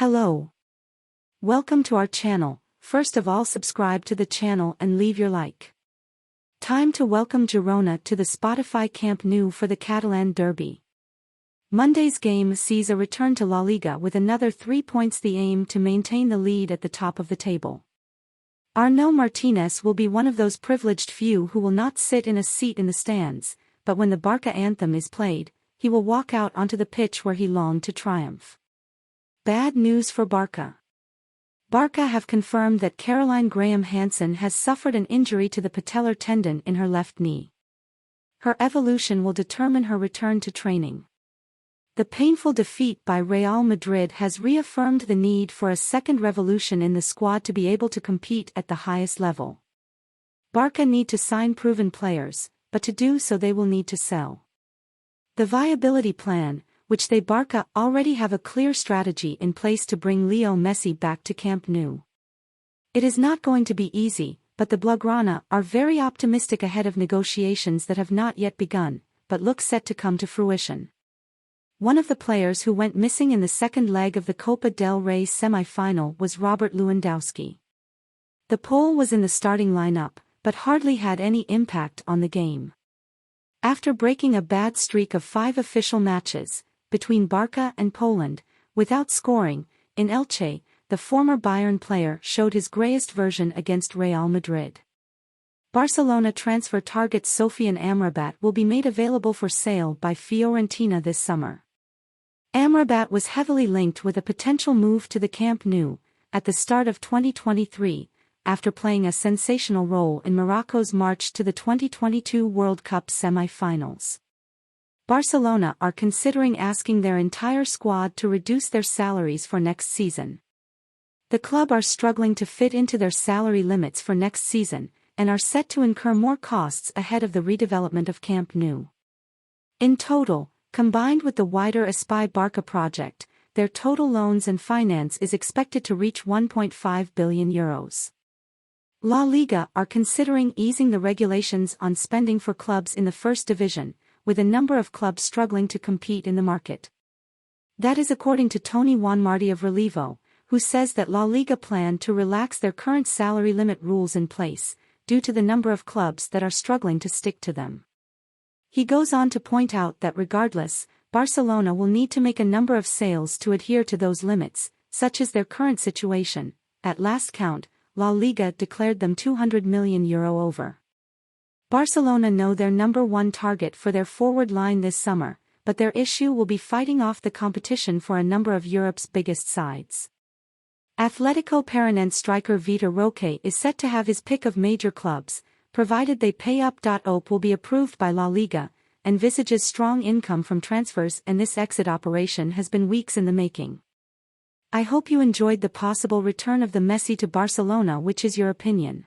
Hello. Welcome to our channel. First of all, subscribe to the channel and leave your like. Time to welcome Girona to the Spotify Camp Nou for the Catalan Derby. Monday's game sees a return to La Liga with another 3 points, the aim to maintain the lead at the top of the table. Arnau Martínez will be one of those privileged few who will not sit in a seat in the stands, but when the Barca anthem is played, he will walk out onto the pitch where he longed to triumph. Bad news for Barca. Barca have confirmed that Caroline Graham-Hansen has suffered an injury to the patellar tendon in her left knee. Her evolution will determine her return to training. The painful defeat by Real Madrid has reaffirmed the need for a second revolution in the squad to be able to compete at the highest level. Barca need to sign proven players, but to do so they will need to sell. The viability plan, which they Barca already have a clear strategy in place to bring Leo Messi back to Camp Nou. It is not going to be easy, but the Blaugrana are very optimistic ahead of negotiations that have not yet begun, but look set to come to fruition. One of the players who went missing in the second leg of the Copa del Rey semi-final was Robert Lewandowski. The Pole was in the starting lineup, but hardly had any impact on the game. After breaking a bad streak of 5 official matches between Barca and Poland, without scoring, in Elche, the former Bayern player showed his greyest version against Real Madrid. Barcelona transfer target Sofian Amrabat will be made available for sale by Fiorentina this summer. Amrabat was heavily linked with a potential move to the Camp Nou at the start of 2023, after playing a sensational role in Morocco's march to the 2022 World Cup semi-finals. Barcelona are considering asking their entire squad to reduce their salaries for next season. The club are struggling to fit into their salary limits for next season, and are set to incur more costs ahead of the redevelopment of Camp Nou. In total, combined with the wider Espai Barca project, their total loans and finance is expected to reach €1.5 billion. La Liga are considering easing the regulations on spending for clubs in the first division, with a number of clubs struggling to compete in the market. That is according to Tony Juanmartí of Relevo, who says that La Liga plan to relax their current salary limit rules in place, due to the number of clubs that are struggling to stick to them. He goes on to point out that regardless, Barcelona will need to make a number of sales to adhere to those limits, such as their current situation. At last count, La Liga declared them €200 million over. Barcelona know their number one target for their forward line this summer, but their issue will be fighting off the competition for a number of Europe's biggest sides. Atletico Paranense striker Vitor Roque is set to have his pick of major clubs, provided they pay up. OPE will be approved by La Liga, envisages strong income from transfers, and this exit operation has been weeks in the making. I hope you enjoyed the possible return of the Messi to Barcelona. Which is your opinion?